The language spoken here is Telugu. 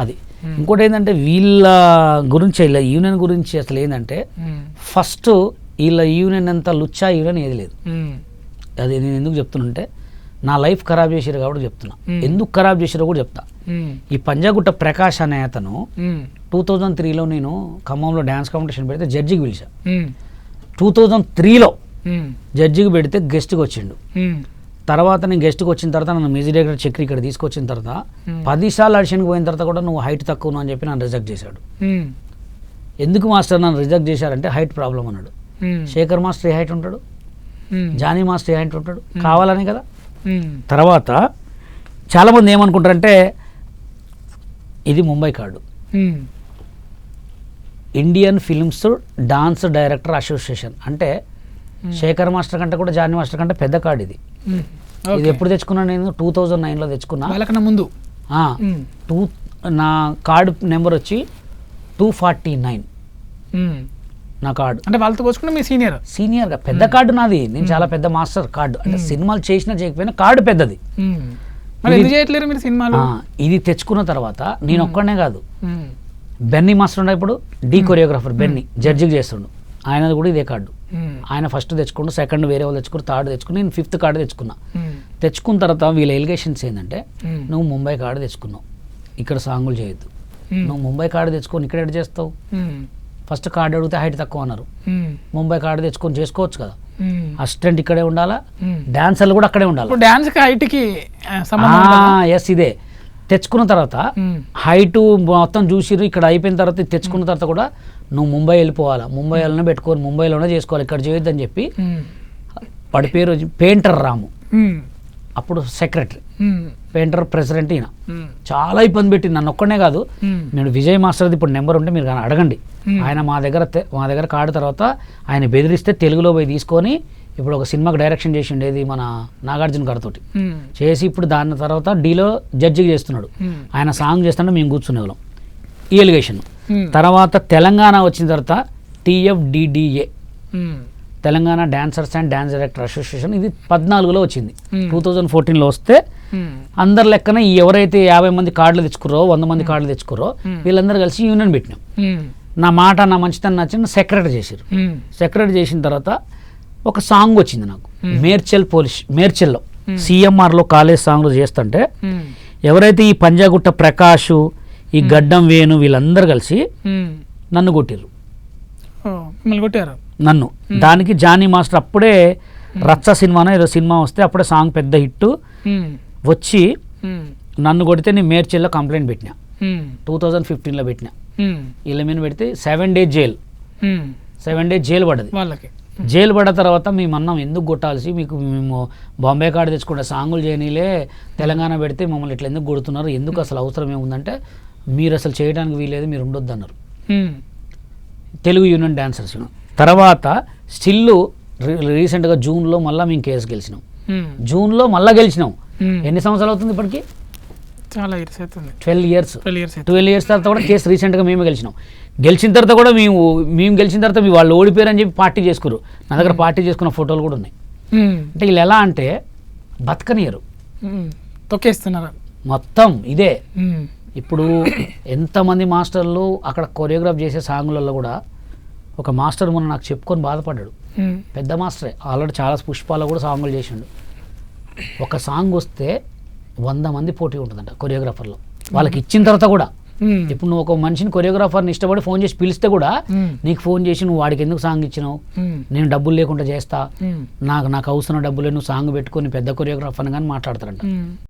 అది. ఇంకోటి ఏంటంటే వీళ్ళ గురించి వీళ్ళ యూనియన్ గురించి అసలు ఏంటంటే ఫస్ట్ వీళ్ళ యూనియన్ అంతా లుచ్చా యూనియన్ ఏది లేదు. అది నేను ఎందుకు చెప్తున్నంటే నా లైఫ్ ఖరాబ్ చేసారు కాబట్టి చెప్తున్నా. ఎందుకు ఖరాబ్ చేసారో కూడా చెప్తా. ఈ పంజాగుట్ట ప్రకాష్ అనే అతను 2003లో నేను ఖమ్మంలో డ్యాన్స్ కాంపిటీషన్ పెడితే జడ్జికి పిలిచా. 2003లో జడ్జికి పెడితే గెస్ట్కి వచ్చిండు. తర్వాత నేను గెస్ట్కి వచ్చిన తర్వాత నన్ను మ్యూజిక్ డైరెక్టర్ చక్రి ఇక్కడ తీసుకొచ్చిన తర్వాత 10 సార్లు ఆడిషన్కి పోయిన తర్వాత కూడా నువ్వు హైట్ తక్కువ అని చెప్పి నన్ను రిజెక్ట్ చేశాడు. ఎందుకు మాస్టర్ నన్ను రిజెక్ట్ చేశారంటే హైట్ ప్రాబ్లం అన్నాడు. శేఖర్ మాస్టర్ ఏ హైట్ ఉంటాడు, జానీ మాస్టర్ ఏ హైట్ ఉంటాడు, కావాలని కదా. తర్వాత చాలామంది ఏమనుకుంటారంటే ఇది Mumbai card, Indian films dance director association అంటే శేఖర్ మాస్టర్ కంటే కూడా జానీ మాస్టర్ కంటే పెద్ద కార్డు ఇది. ఇది ఎప్పుడు తెచ్చుకున్నా నేను 2009లో తెచ్చుకున్నా. వాళ్ళకన్నా ముందు నా కార్డు నెంబర్ వచ్చి 249 నా కార్డు. అంటే వాళ్ళతో పోల్చుకుంటే మీ సీనియర్గా పెద్ద కార్డు నాది. నేను చాలా పెద్ద మాస్టర్ కార్డు. అంటే సినిమాలు చేసినా చేయకపోయినా కార్డు పెద్దది. చేయట్లేరు మీరు సినిమాలు. ఇది తెచ్చుకున్న తర్వాత నేను ఒక్కడనే కాదు, బెన్నీ మాస్టర్ ఉండే ఇప్పుడు డీ కొరియోగ్రాఫర్ బెన్నీ జడ్జికి చేస్తుండు, ఆయనది కూడా ఇదే కార్డు. ఆయన ఫస్ట్ తెచ్చుకుంటూ, సెకండ్ వేరే వాళ్ళు తెచ్చుకుని, థర్డ్ తెచ్చుకుని, నేను 5th కార్డు తెచ్చుకున్నా. తెచ్చుకున్న తర్వాత వీళ్ళ ఎలిగేషన్స్ ఏంటంటే నువ్వు ముంబై కార్డు తెచ్చుకున్నావు, ఇక్కడ సాంగులు చేయొద్దు. నువ్వు ముంబై కార్డు తెచ్చుకొని ఇక్కడ ఎడ్ చేస్తావు. ఫస్ట్ కార్డు అడిగితే హైట్ తక్కువ అన్నారు. ముంబై కార్డు తెచ్చుకొని చేసుకోవచ్చు కదా. అసిస్టెంట్ ఇక్కడే ఉండాలా, డాన్సర్లు కూడా అక్కడే ఉండాలి. ఎస్ ఇదే తెచ్చుకున్న తర్వాత హైట్ మొత్తం చూసిరు. ఇక్కడ అయిపోయిన తర్వాత తెచ్చుకున్న తర్వాత కూడా నువ్వు ముంబై వెళ్ళిపోవాలా, ముంబైలోనే పెట్టుకోవాలి, ముంబైలోనే చేసుకోవాలి, ఇక్కడ చేయొద్దని చెప్పి వాడి పేరు పెయింటర్ రాము, అప్పుడు సెక్రటరీ, పెయింటర్ ప్రెసిడెంట్. ఈయన చాలా ఇబ్బంది పెట్టింది నన్ను. ఒక్కనే కాదు, నేను విజయ్ మాస్టర్ది ఇప్పుడు నెంబర్ ఉంటే మీరు కానీ అడగండి. ఆయన మా దగ్గర కార్డు తర్వాత ఆయన బెదిరిస్తే తెలుగులో పోయి తీసుకొని ఇప్పుడు ఒక సినిమాకి డైరెక్షన్ చేసి ఉండేది మన నాగార్జున గారితోటి చేసి ఇప్పుడు దాని తర్వాత డీలో జడ్జికి చేస్తున్నాడు. ఆయన సాంగ్ చేస్తుంటే మేము కూర్చునే వాళ్ళం. ఈ ఎలిగేషన్ తర్వాత తెలంగాణ వచ్చిన తర్వాత TFDDA Telangana dancers and dance director association, ఇది 14లో వచ్చింది. 2014లో వస్తే అందరి లెక్కన ఎవరైతే 50 మంది కార్డులు తెచ్చుకురో 100 మంది కార్డులు తెచ్చుకురో వీళ్ళందరూ కలిసి యూనియన్ పెట్టినాం. నా మాట నా మంచితనం నచ్చిన సెక్రటరీ చేశారు. సెక్రటరీ చేసిన తర్వాత ఒక సాంగ్ వచ్చింది నాకు, మేర్చెల్లో CMRలో కాలేజ్ సాంగ్లు చేస్తుంటే ఎవరైతే ఈ పంజాగుట్ట ప్రకాష్, ఈ గడ్డం వేణు వీళ్ళందరూ కలిసి నన్ను కొట్టిర్రు. నన్ను దానికి జానీ మాస్టర్ అప్పుడే రచ్చ సినిమానో ఏదో సినిమా వస్తే అప్పుడే సాంగ్ పెద్ద హిట్ వచ్చి నన్ను కొడితే నేను మేర్చెల్లో కంప్లైంట్ పెట్టినా. 2015లో పెట్టినా. వీళ్ళ మీద పెడితే 7 days జైలు, 7 days జైలు పడ్డది వాళ్ళకి. జైలు పడ్డ తర్వాత మేము అన్నాం ఎందుకు కొట్టాల్సి, మీకు మేము బాంబే కార్డు తెచ్చుకుంటే సాంగులు చేయనీలే, తెలంగాణ పెడితే మమ్మల్ని ఇట్లా ఎందుకు కొడుతున్నారు, ఎందుకు అసలు అవసరం ఏముందంటే మీరు అసలు చేయడానికి వీలేదు, మీరు ఉండొద్దు అన్నారు తెలుగు యూనియన్ డాన్సర్స్. తర్వాత స్టిల్ రీసెంట్గా జూన్లో మళ్ళీ మేము కేసు గెలిచినాం. జూన్లో మళ్ళీ గెలిచినాం. ఎన్ని సంవత్సరాలు అవుతుంది ఇప్పటికి? చాలా ఇయర్స్ అవుతుంది. 12 years తర్వాత కూడా కేసు రీసెంట్గా మేమే గెలిచినాం. గెలిచిన తర్వాత కూడా మేము గెలిచిన తర్వాత మీ వాళ్ళు ఓడిపోయారని చెప్పి పార్టీ చేసుకురు. నా దగ్గర పార్టీ చేసుకున్న ఫోటోలు కూడా ఉన్నాయి. అంటే వీళ్ళు ఎలా అంటే బతకనియరు, తొక్కేస్తున్నారు మొత్తం. ఇదే ఇప్పుడు ఎంతమంది మాస్టర్లు అక్కడ కొరియోగ్రాఫ్ చేసే సాంగులలో కూడా ఒక మాస్టర్ మొన్న నాకు చెప్పుకొని బాధపడ్డాడు. పెద్ద మాస్టరే, ఆల్రెడీ చాలా పుష్పాల్లో కూడా సాంగులు చేసిండు. ఒక సాంగ్ వస్తే 100 మంది పోటీ ఉంటుందంట కొరియోగ్రాఫర్లో. వాళ్ళకి ఇచ్చిన తర్వాత కూడా ఇప్పుడు నువ్వు ఒక మనిషిని కొరియోగ్రాఫర్ని ఇష్టపడి ఫోన్ చేసి పిలిస్తే కూడా నీకు ఫోన్ చేసి నువ్వు వాడికి ఎందుకు సాంగ్ ఇచ్చినావు, నేను డబ్బులు లేకుండా చేస్తా, నాకు అవసరం డబ్బులే, నువ్వు సాంగ్ పెట్టుకొని పెద్ద కొరియోగ్రాఫర్ని కానీ మాట్లాడతారంట.